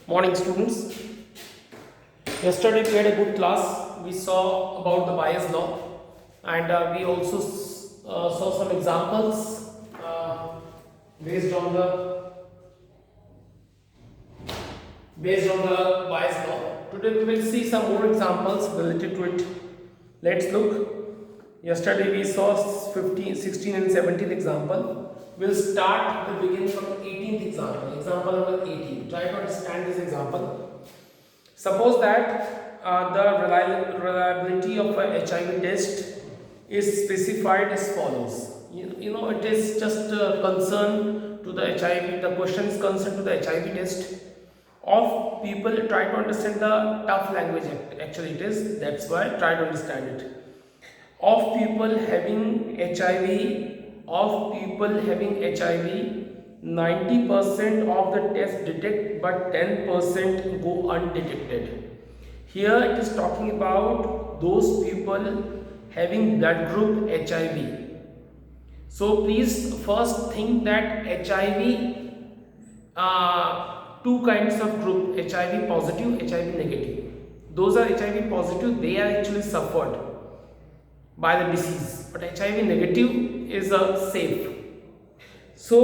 Morning, students. Yesterday we had a good class. We saw about the Bayes law, and we also saw some examples based on the Bayes law. Today we will see some more examples related to it. Let's look. Yesterday we saw 15, 16 and 17th example. We'll start the beginning from 18th example. Example number 18. Try to understand this example. Suppose that the reliability of a HIV test is specified as follows. It is just a concern to the HIV. The question is concerned to the HIV test of people. Try to understand the tough language. Actually, it is. That's why try to understand it. Of people having HIV, 90% of the tests detect, but 10% go undetected. Here it is talking about those people having blood group HIV. So please first think that HIV, two kinds of group: HIV positive, HIV negative. Those are HIV positive, they are actually suffered by the disease, but HIV negative is safe. So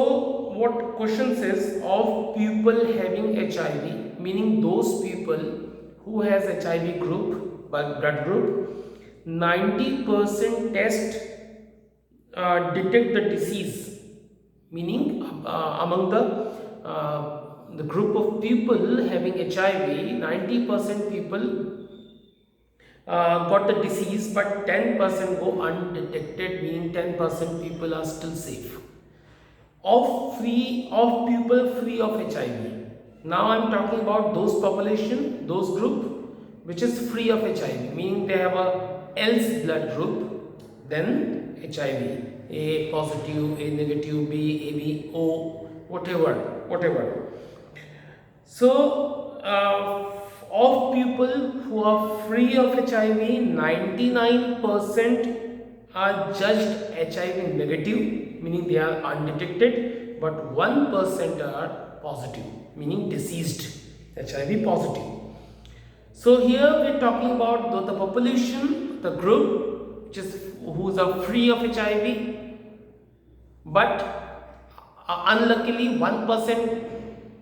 what question says, of people having HIV, meaning those people who has HIV group, blood group, 90% test detect the disease, meaning among the group of people having HIV, 90% people got the disease, but 10% go undetected, meaning 10% people are still safe. Of people free of HIV. Now I am talking about those population, those group which is free of HIV, meaning they have a else blood group than HIV, A positive, A negative, B, AB, O, whatever. So of people who are free of HIV, 99% are judged HIV negative, meaning they are undetected, but 1% are positive, meaning deceased, HIV positive. So here we are talking about the population, the group which is who are free of HIV, but unluckily 1%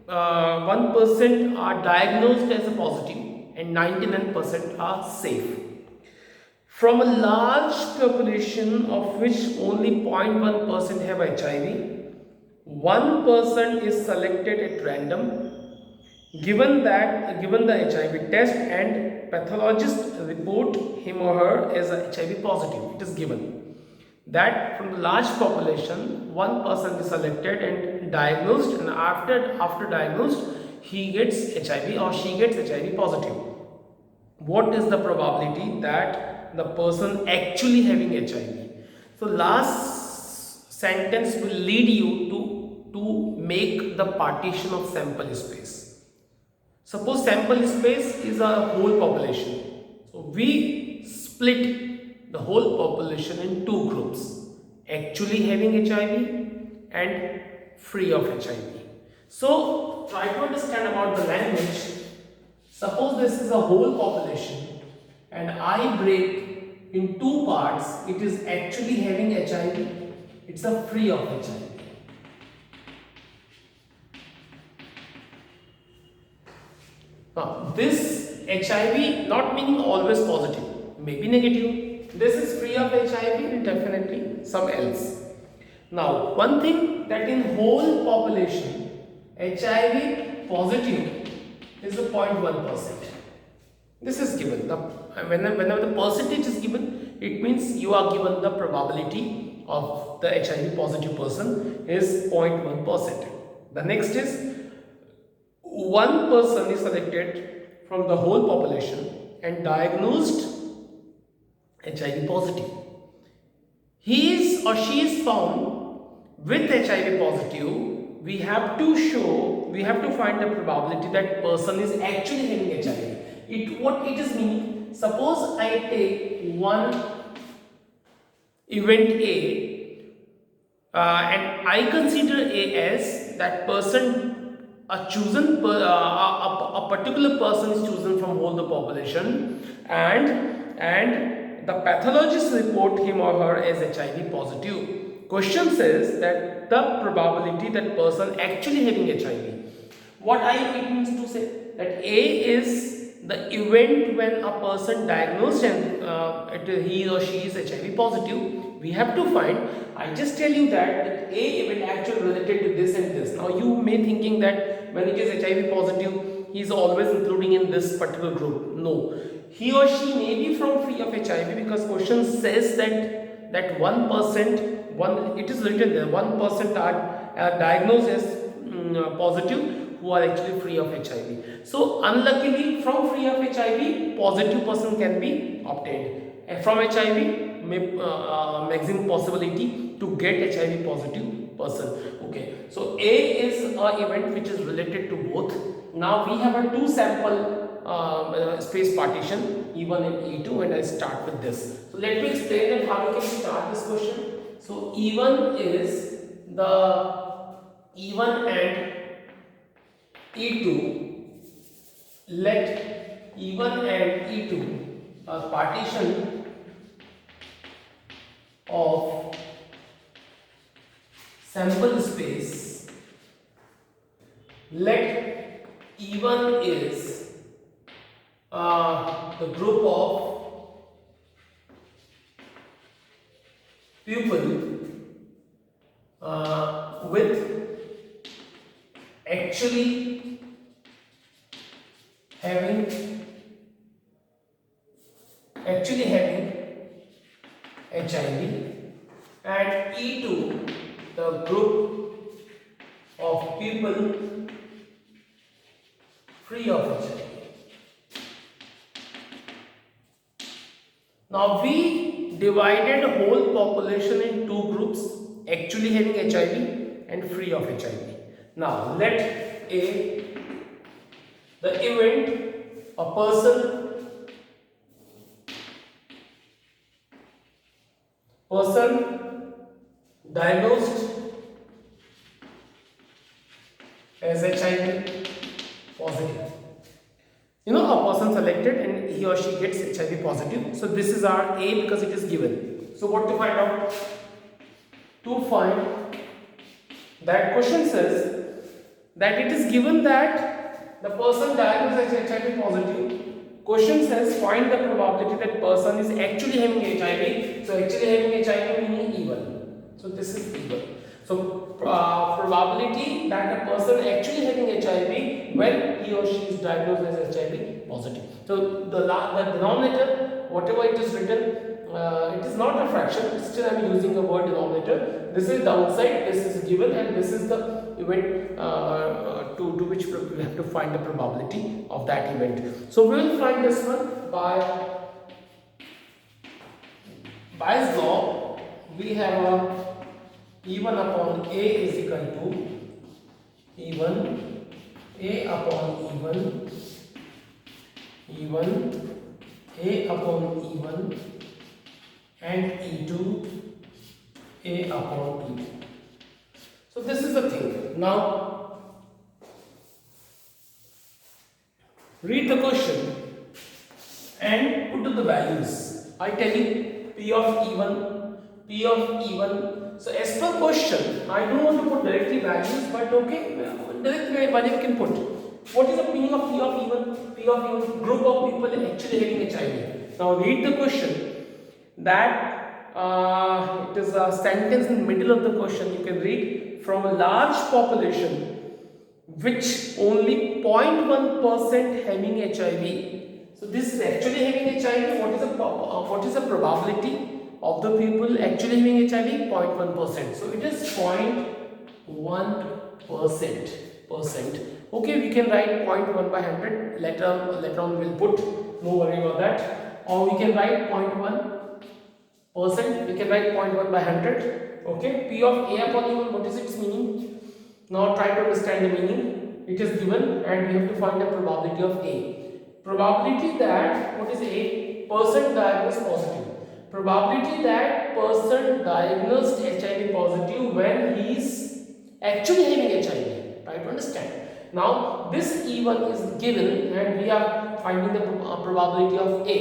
are diagnosed as a positive and 99% are safe. From a large population of which only 0.1% have HIV, 1% is selected at random. Given the HIV test and pathologist report him or her as a HIV positive, it is given that from the large population 1% is selected and diagnosed, and after diagnosed he gets HIV or she gets HIV positive. What is the probability that the person actually having HIV? So last sentence will lead you to make the partition of sample space. Suppose sample space is a whole population, so we split the whole population in two groups: actually having HIV and free of HIV. So try to understand about the language. Suppose this is a whole population and I break in two parts. It is actually having HIV, it's a free of HIV. Now this HIV not meaning always positive, maybe negative. This is free of HIV and definitely some else. Now one thing, that in whole population HIV positive is the 0.1%. This is given. Whenever the percentage is given, it means you are given the probability of the HIV positive person is 0.1%. The next is 1% is selected from the whole population and diagnosed HIV positive. He is or she is found with HIV positive. We have to find the probability that person is actually having HIV. What it is meaning? Suppose I take one event A and I consider A as that person a particular person is chosen from whole the population, and the pathologist report him or her as HIV positive. Question says that the probability that person actually having HIV. What it means to say that A is the event when a person diagnosed and he or she is HIV positive. We have to find. I just tell you that A event actually related to this and this. Now you may thinking that when it is HIV positive, he is always including in this particular group. No, he or she may be from free of HIV because question says that 1%, one it is written there 1% are diagnosed as positive who are actually free of HIV. So unluckily from free of HIV, positive person can be obtained. From HIV, maximum possibility to get HIV positive person. Okay, so A is a event which is related to both. Now we have a two sample space partition E1 and E2, and I start with this. So let me explain that how we can start this question. So E1 is the E1 and E2, let E1 and E2 a partition of sample space. Let E1 is the group of people with actually having HIV, and E2 the group of people free of HIV. Now we divided whole population in two groups, actually having HIV and free of HIV. Now let the event a person diagnosed as HIV positive. You know, a person selected and he or she gets HIV positive. So this is our A because it is given. So what to find out? To find that question says that it is given that the person diagnosed as HIV positive. Question says find the probability that person is actually having HIV. So actually having HIV meaning E1. So this is E1. So probability that a person actually having HIV when he or she is diagnosed as HIV positive. So the denominator, whatever it is written, it is not a fraction. Still, I am using the word denominator. This is downside. This is given, and this is the event to which we have to find the probability of that event. So we will find this one by Bayes' law. We have a E1 upon A is equal to E1 A upon E1 A upon E1 and E2 A upon E2. So this is the thing. Now read the question and put to the values. I tell you P of E1. So as per question, I don't want to put directly values, but okay, directly value can put. What is the meaning of P of E1? P of E1, group of people actually having HIV. Now read the question. That it is a sentence in the middle of the question. You can read from a large population which only 0.1% having HIV. So this is actually having HIV. What is the probability of the people actually having HIV? 0.1%. So it is 0.1%. Okay, we can write 0.1 by 100. Later on we'll put. No worry about that. Or we can write 0.1%. We can write 0.1 by 100. Okay. P of A upon E1. What is its meaning? Now try to understand the meaning. It is given, and we have to find the probability of A. Probability that what is A? Person diagnosed positive. Probability that person diagnosed HIV positive when he is actually having HIV. Try to understand. Now this E1 is given and we are finding the probability of A.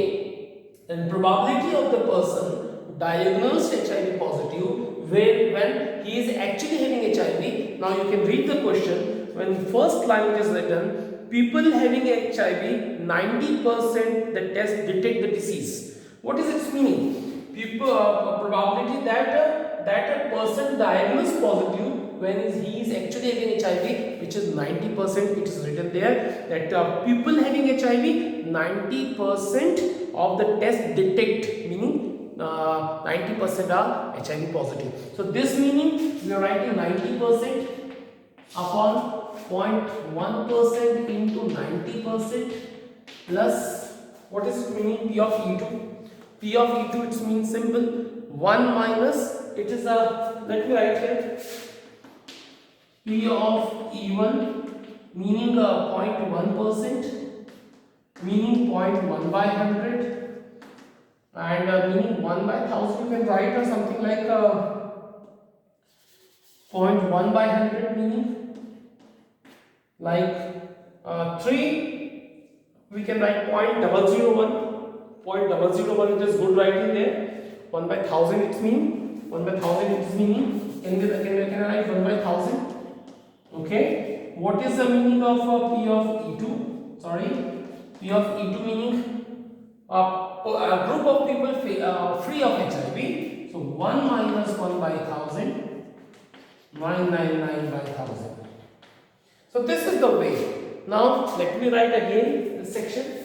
And probability of the person diagnosed HIV positive when he is actually having HIV. Now you can read the question. When first line is written, people having HIV, 90% the test detect the disease. What is its meaning? People probability that a person diagnosed positive when he is actually having HIV, which is 90%. It is written there that people having HIV, 90% of the test detect, meaning 90% are HIV positive. So this meaning we are writing 90% upon 0.1% into 90% plus, what is it meaning? P of E2. P of E2, it means simple, 1 minus, it is a, let me write here, P of E1 meaning 0.1%, meaning 0.1 by 100, and meaning 1 by 1000 you can write, or something like 0.1 by 100, meaning like 3 we can write 0.001. 0.001, it is good writing there. 1 by 1000 it means 1 by 1000 it is meaning. Can I write 1 by 1000? Okay. What is the meaning of P of E2? Sorry, P of E2 meaning a group of people free of HIV. So 1 minus 1 by 1000, 999 by 1000. So this is the way. Now let me write again this section.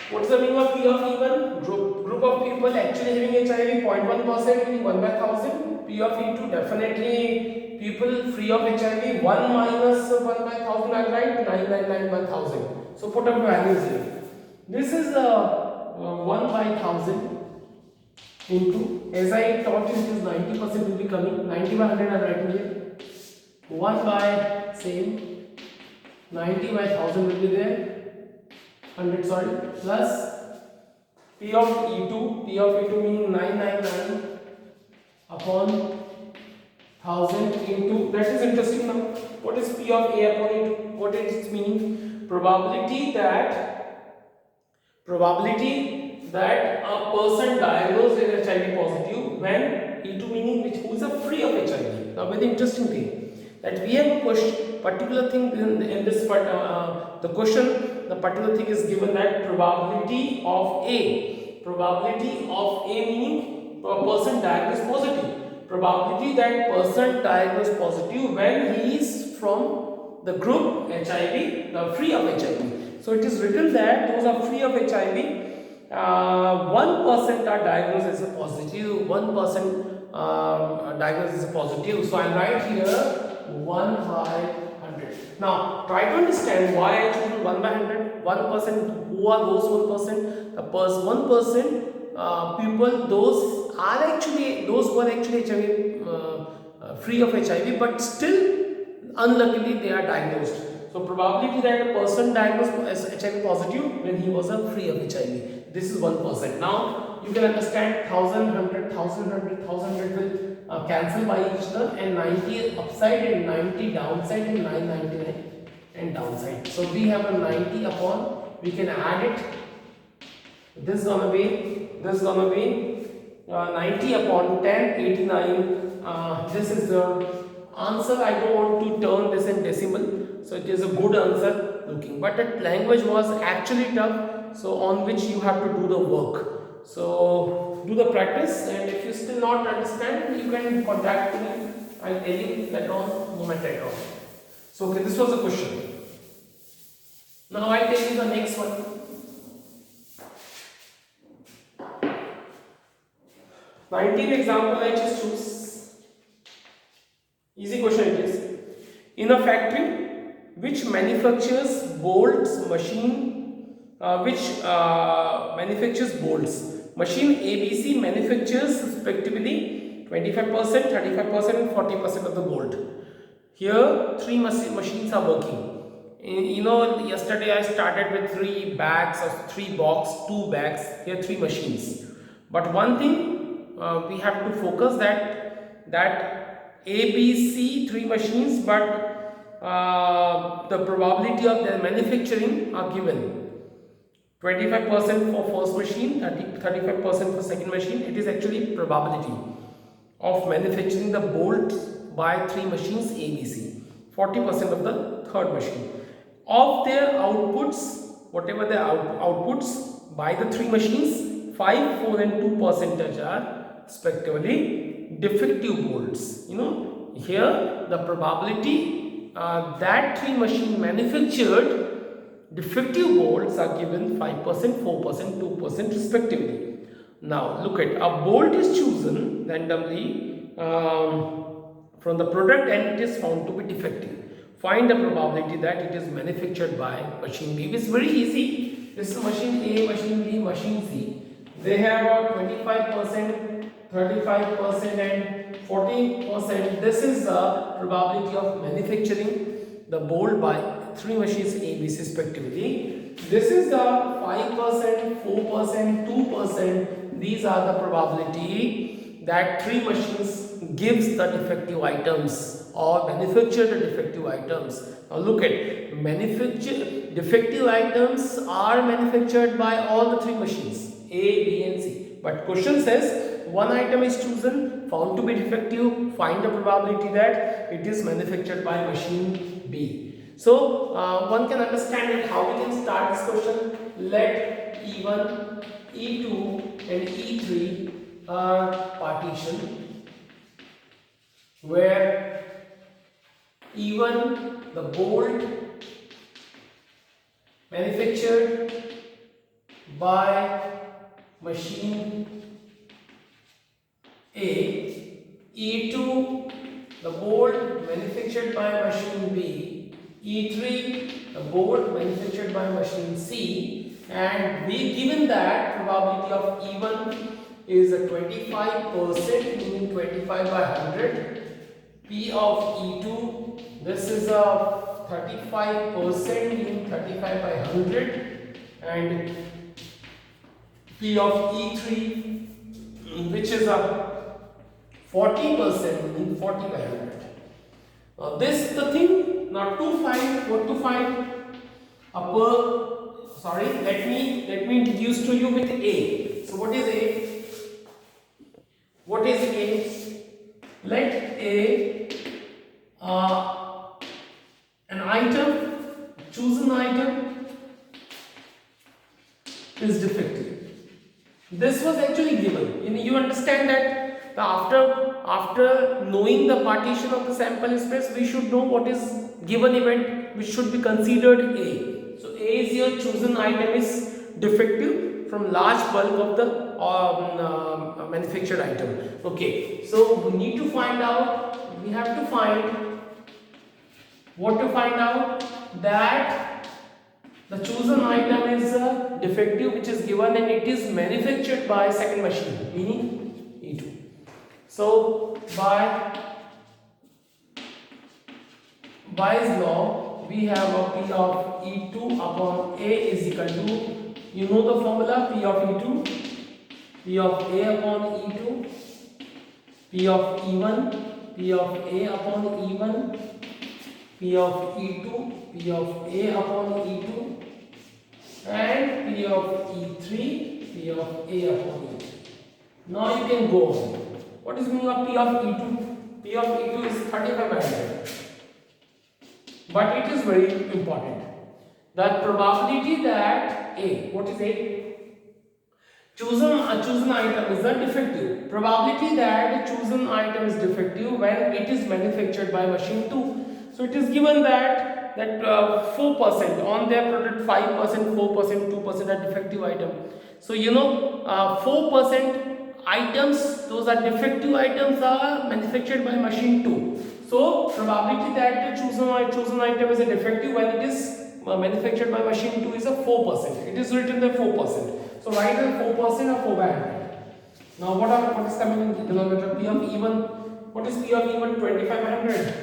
What is the meaning of P of E1? Group of people actually having HIV, 0.1%, meaning 1 by 1000. P of E2, definitely people free of HIV, 1 minus 1 by 1000, I write 999 by 1000. So put up values here. This is 1 by 1000 into, as I taught you, it is 90% will be coming, 90 by 100 I am writing here. 1 by same, 90 by 1000 will be there. 100, sorry, plus P of E2, P of E2 meaning 999 upon 1000 into, that is interesting now. What is P of A upon E2? What is its meaning? Probability that a person diagnosed with HIV positive when E2 meaning who is free of HIV. Now very interesting thing that we have a question, particular thing in this part, the question. The particular thing is given that probability of A meaning a person diagnosed positive. Probability that person diagnosed positive when he is from the group HIV, the free of HIV. So it is written that those are free of HIV. 1% are diagnosed as a positive. 1% diagnosed as a positive. So I write here 1 by 100. Now try to understand why I choose 1 by 100. 1%, who are those 1%? The 1% people, those who are actually HIV free of HIV, but still unluckily they are diagnosed. So probability that a person diagnosed as HIV positive when he was free of HIV. This is 1%. Now you can understand 1000, 100, 1000, 100, 1000 will cancel by each other, and 90 upside and 90 downside and 999 and downside. So we have a 90 upon, we can add it. This is gonna be 90 upon 10, 89. This is the answer. I don't want to turn this in decimal, so it is a good answer looking. But that language was actually tough, so on which you have to do the work. So do the practice, and if you still not understand, you can contact me. I'll tell you later on, moment later on. So okay, this was the question. Now I'll tell you the next one. Nineteenth example I just choose. Easy question it is. In a factory which manufactures bolts, manufactures bolts. Machine ABC manufactures respectively 25%, 35% and 40% of the bolt. Here 3 machines are working. Yesterday I started with 3 bags or 3 box, 2 bags. Here 3 machines. But one thing we have to focus that ABC 3 machines, but the probability of their manufacturing are given. 25% for first machine, 35% for second machine. It is actually probability of manufacturing the bolt by 3 machines ABC. 40% of the third machine. Of their outputs, whatever the outputs by the 3 machines, 5, 4 and 2% are respectively defective bolts. You know, here the probability that 3 machine manufactured defective bolts are given 5%, 4%, 2% respectively. Now look at, a bolt is chosen randomly from the product and it is found to be defective. Find the probability that it is manufactured by machine B. It is very easy. This is machine A, machine B, machine C. They have about 25%, 35% and 40%. This is the probability of manufacturing the bolt by 3 machines ABC respectively. This is the 5%, 4%, 2%. These are the probability that 3 machines gives the defective items or manufacture the defective items. Now look at, defective items are manufactured by all the 3 machines A, B and C. But question says one item is chosen, found to be defective, find the probability that it is manufactured by machine B. So one can understand it how we can start this question. Let E1, E2 and E3 are partition where E1 the bolt manufactured by machine A, E2 the bolt manufactured by machine B, E3 the bolt manufactured by machine C, and we given that probability of E1 is a 25%, meaning 25 by 100. P of E2, this is a 35%, meaning 35 by 100, and P of E3, which is a 40%, meaning 40 by 100. Now this is the thing. Now to find, what to find? Let me introduce to you with A. So what is A? What is A? Let A an item, chosen item is defective. This was actually given. You understand that after knowing the partition of the sample space, we should know what is given event which should be considered A. So A is your chosen item is defective from large bulk of the manufactured item. Okay, so we need to find out, we have to find what to find out, that the chosen item is defective which is given and it is manufactured by second machine, meaning E2. So by Bayes' law, we have a P of E2 upon A is equal to, you know the formula, P of E2, P of A upon E2, P of E1, P of A upon E1, P of E2, P of A upon E2, and P of E3, P of A upon E3. Now you can go on. What is meaning of P of E2? P of E2 is 35 by 100. But it is very important. The probability that A, what is A? Chosen item is a defective. Probability that a chosen item is defective when it is manufactured by machine 2. So it is given that 4% on their product, 5%, 4%, 2% are defective item. So 4% items, those are defective items, are manufactured by machine 2. So probability that the chosen item is a defective when it is manufactured by machine 2 is a 4%. It is written there 4%. So write the 4% or 4 by 100. Now what is coming in denominator? P of E1. What is P of E1? 25 by 100.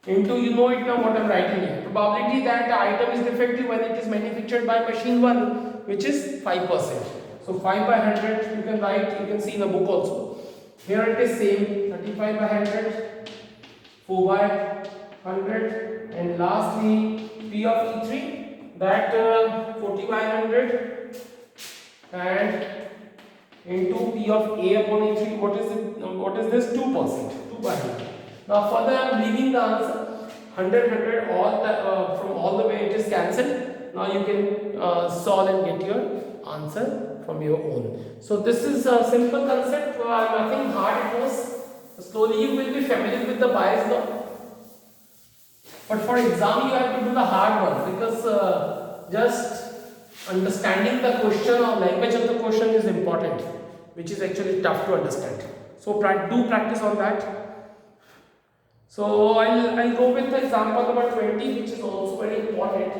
Into, you know it now what I am writing here. Probability that the item is defective when it is manufactured by machine 1, which is 5%. So 5 by 100 you can write, you can see in the book also. Here it is same, 35 by 100, 4 by 100, and lastly P of E3, that 40 by 100, and into P of A upon E3. What is it? What is this? 2%. 2 by 100. Now further I am leaving the answer 100 all from all the way it is cancelled. Now you can solve and get your answer from your own. So this is a simple concept, nothing hard it was. Slowly you will be familiar with the Bayes law. But for exam you have to do the hard one, because just understanding the question or language of the question is important, which is actually tough to understand. So do practice on that. So I'll go with the example number 20, which is also very important.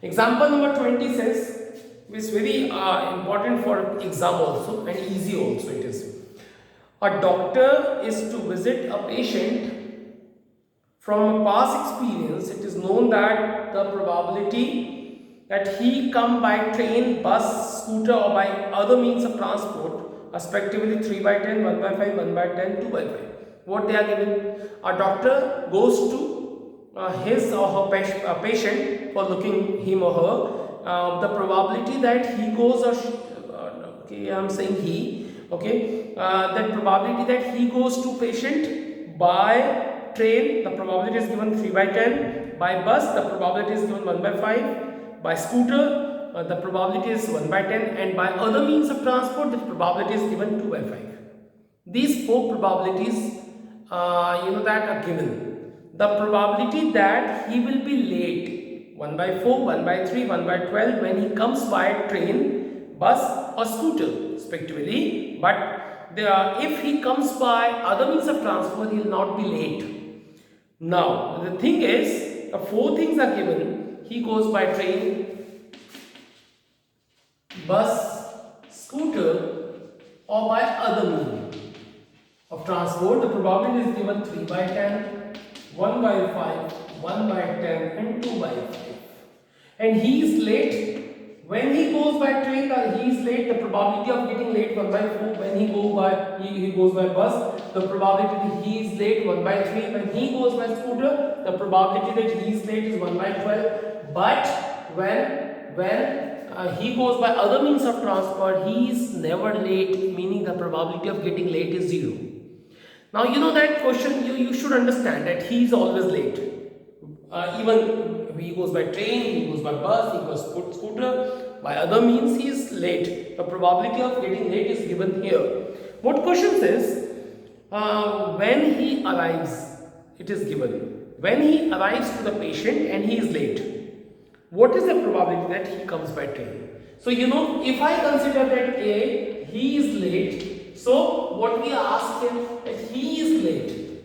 Example number 20 says, which is very important for exam also and easy also it is. A doctor is to visit a patient. From a past experience, it is known that the probability that he come by train, bus, scooter or by other means of transport, respectively 3 by 10, 1 by 5, 1 by 10, 2 by 5. What they are given? A doctor goes to his or her patient for looking him or her. The probability that he goes okay, I am saying he, okay, that probability that he goes to patient by train, the probability is given 3 by 10, by bus the probability is given 1 by 5, by scooter the probability is 1 by 10, and by other means of transport the probability is given 2 by 5. These four probabilities that are given. The probability that he will be late 1 by 4, 1 by 3, 1 by 12 when he comes by train, bus or scooter respectively, but if he comes by other means of transport he will not be late. Now the thing is, the four things are given. He goes by train, bus, scooter or by other means of transport. The probability is given 3 by 10, 1 by 5, 1 by 10 and 2 by 5. And he is late. When he goes by train, he is late. The probability of getting late 1 by 4. When he goes by bus, the probability that he is late 1 by 3. When he goes by scooter, the probability that he is late is 1 by 12. But when he goes by other means of transport, he is never late, meaning the probability of getting late is 0. Now you know that question, you should understand that he is always late. Even he goes by train, he goes by bus, he goes by scooter, by other means he is late. The probability of getting late is given here. What question says, when he arrives, it is given. When he arrives to the patient and he is late, what is the probability that he comes by train? So if I consider that he is late, so what we ask him, that he is late.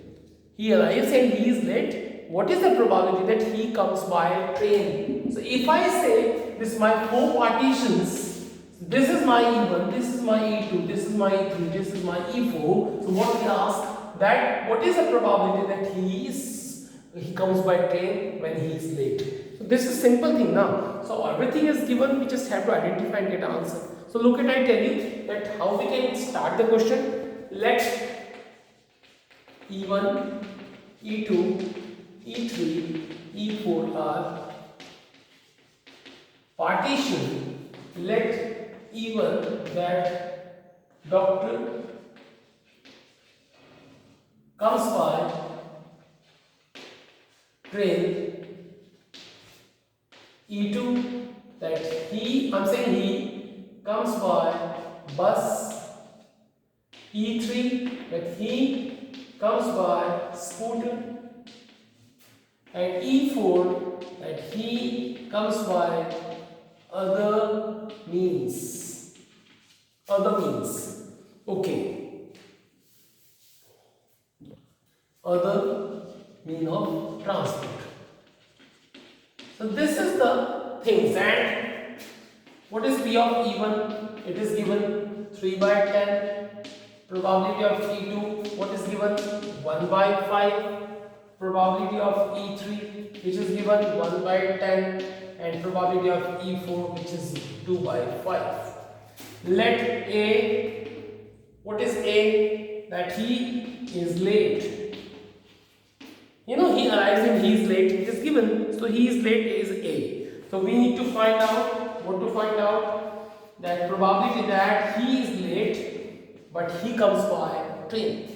He arrives and he is late. What is the probability that he comes by train? So if I say this is my four partitions, this is my E1, this is my E2, this is my E3, this is my E4. So what we ask, that what is the probability that he comes by train when he is late? So this is simple thing now. So everything is given, we just have to identify and get answer. So look at, I tell you that how we can start the question. Let E1, E2, E3, E4 are partition. Let E1, that doctor comes by train, E2, that he comes by bus, E3, that he comes by scooter, and E4, that he comes by other means. Okay. Other mean of transport. So this is the things. And what is P of E1? It is given 3 by 10. Probability of E2, what is given? 1 by 5. Probability of E3, which is given 1 by 10, and probability of E4, which is 2 by 5. Let A, what is A? That he is late. he arrives and he is late, it is given. So he is late is A. So we need to find out, what to find out? That probability that he is late, but he comes by train.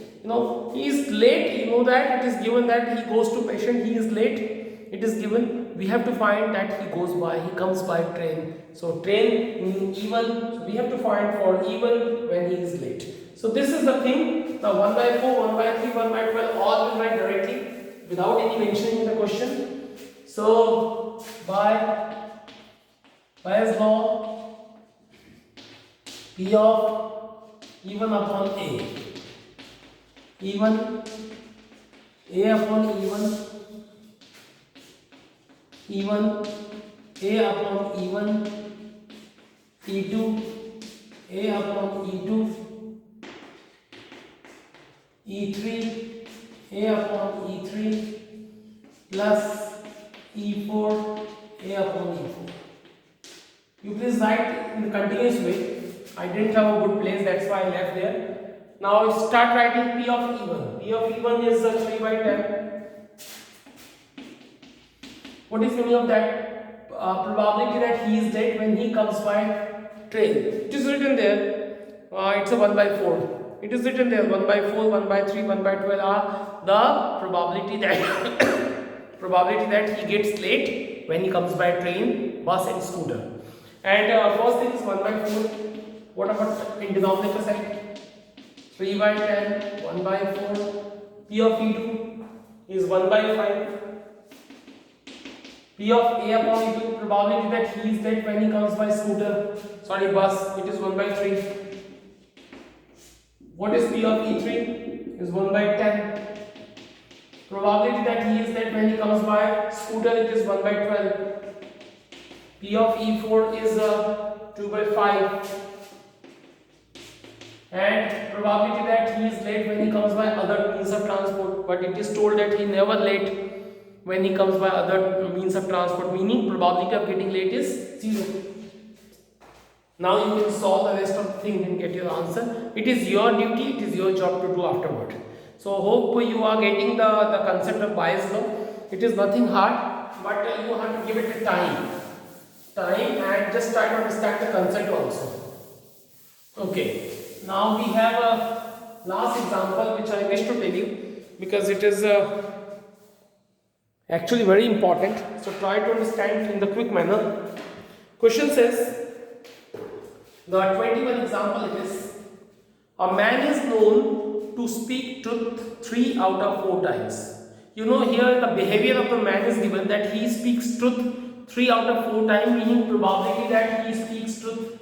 He is late, that it is given that he goes to patient, he is late, it is given. We have to find that he comes by train. So train means even, so we have to find for even when he is late. So this is the thing. Now 1 by 4, 1 by 3, 1 by 12, all will write directly without any mentioning in the question. So Bayes' law, P of even upon A. Even A upon even A upon even, E2 A upon E2, E3 A upon E3 plus E4 A upon E4. You please write in the continuous way. I didn't have a good place, that's why I left there. Now start writing P of even. P of even is 3 by 10. What is meaning of that? Probability that he is late when he comes by train. It is written there. It's a 1 by 4. It is written there. 1 by 4, 1 by 3, 1 by 12 are the probability that probability that he gets late when he comes by train, bus and scooter. And first thing is 1 by 4. What about in denominator side? 3 by 10, 1 by 4. P of E2 is 1 by 5. P of A upon E2, probability that he is late when he comes by bus, it is 1 by 3. What is P of E3? Is 1 by 10. Probability that he is late when he comes by scooter, it is 1 by 12. P of E4 is 2 by 5. And probability that he is late when he comes by other means of transport, but it is told that he never late when he comes by other means of transport, meaning probability of getting late is 0. Now you can solve the rest of the thing and get your answer. It is your duty, it is your job to do afterward. So hope you are getting the concept of Bayes' law. It is nothing hard, but you have to give it a time and just try to understand the concept also. Okay. Now we have a last example which I wish to tell you, because it is actually very important. So try to understand in the quick manner. Question says, the 21 example is, a man is known to speak truth 3 out of 4 times. Here the behavior of the man is given that he speaks truth 3 out of 4 times, meaning probability that he speaks truth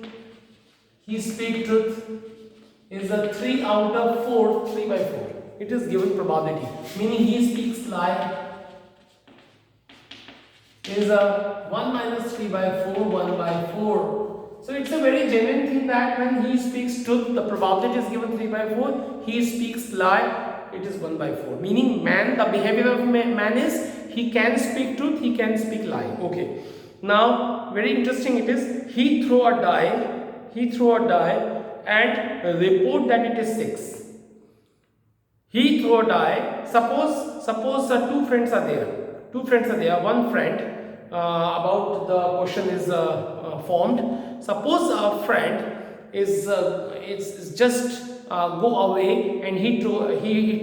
is a 3 out of 4, 3 by 4. It is given probability, meaning he speaks lie is a 1 minus 3 by 4, 1 by 4. So it's a very genuine thing that when he speaks truth, the probability is given 3 by 4. He speaks lie, it is 1 by 4. Meaning the behavior of man is, he can speak truth, he can speak lie. Okay. Now, very interesting it is, he throw a die and report that it is 6. He throw a die. Suppose two friends are there. One friend, about the question is formed. Suppose a friend is just go away and he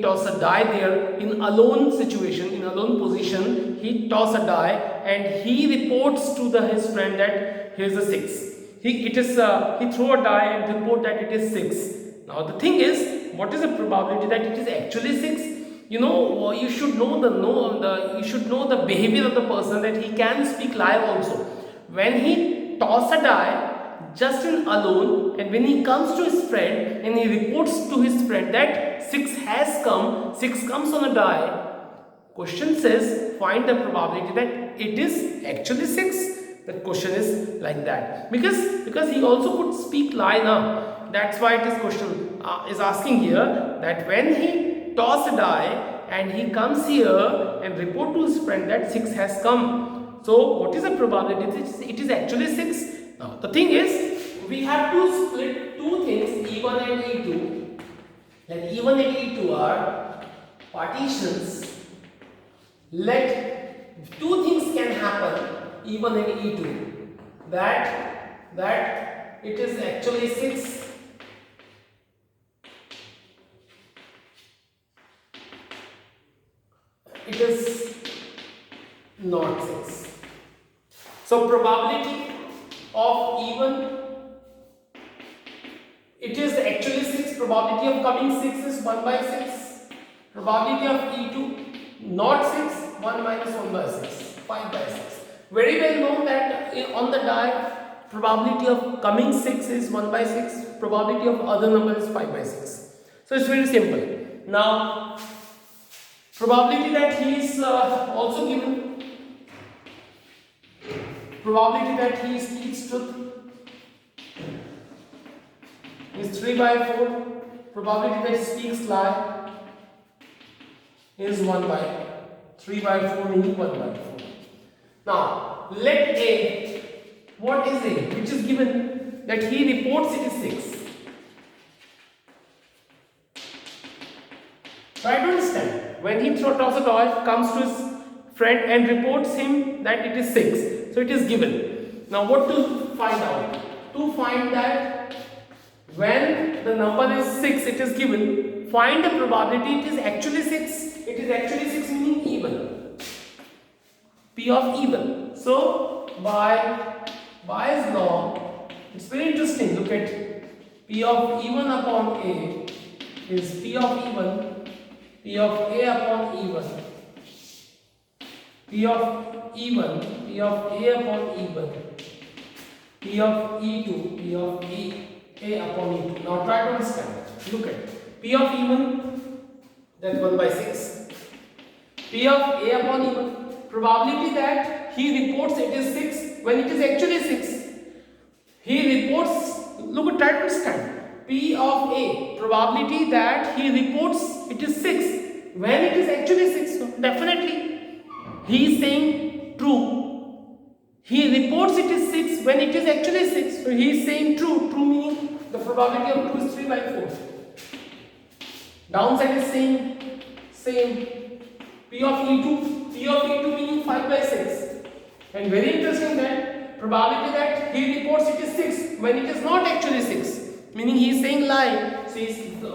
toss a die there in alone situation, in alone position. He toss a die and he reports to his friend that here is a 6. He throw a die and report that it is 6. Now the thing is, what is the probability that it is actually 6? You should know the behavior of the person, that he can speak lie also. When he toss a die just in alone, and when he comes to his friend and he reports to his friend that 6 comes on a die. Question says, find the probability that it is actually 6. The question is like that, because he also could speak lie now. That's why this question is asking here that when he toss a die and he comes here and report to his friend that 6 has come. So what is the probability? It is actually 6. Now the thing is, we have to split two things, E1 and E2. And E1 and E2 are partitions let two things can happen E1 and E2, that it is actually 6, it is not 6. So probability of E1, it is actually 6, probability of coming 6 is 1 by 6, probability of E2 not 6, 1 minus 1 by 6, 5 by 6. Very well known that on the die, probability of coming 6 is 1 by 6, probability of other number is 5 by 6. So it's very simple. Now, probability that he is also given, probability that he speaks truth is 3 by 4, probability that he speaks lie is 1 by 3 by 4, meaning 1 by 4. Now, let A, what is A? Which is given that he reports it is 6. Try to understand. When he throws a toy, comes to his friend and reports him that it is 6. So it is given. Now what to find out? To find that when the number is 6, it is given. Find the probability it is actually 6. It is actually 6 meaning even. P of even. So by Bayes' law, it's very interesting. Look at P of even upon A is P of even, P of A upon even, P of even, P of A upon even, P of E2, P of A upon E2. Now try to understand. Look at P of even, that's 1 by 6. P of A upon even, probability that he reports it is 6 when it is actually 6. He reports, look at, try to understand. P of A, probability that he reports it is 6 when it is actually 6. So definitely he is saying true. He reports it is 6 when it is actually 6. So he is saying true. True meaning the probability of 2 is 3 by 4. Downside is same. P of E2 meaning 5 by 6. And very interesting that probability that he reports it is 6 when it is not actually 6. Meaning he is saying lie. So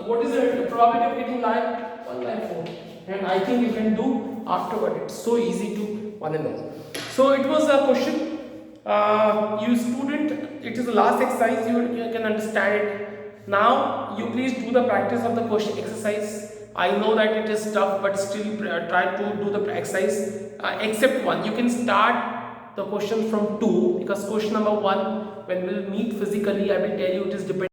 what is the probability of getting lie? 1 by 4. And I think you can do afterward. It's so easy to one and all. So it was a question. You student, it is the last exercise. You can understand it. Now you please do the practice of the question exercise. I know that it is tough, but still try to do the exercise. Except one, you can start the question from 2, because question number 1, when we'll meet physically, I will tell you it is dependent.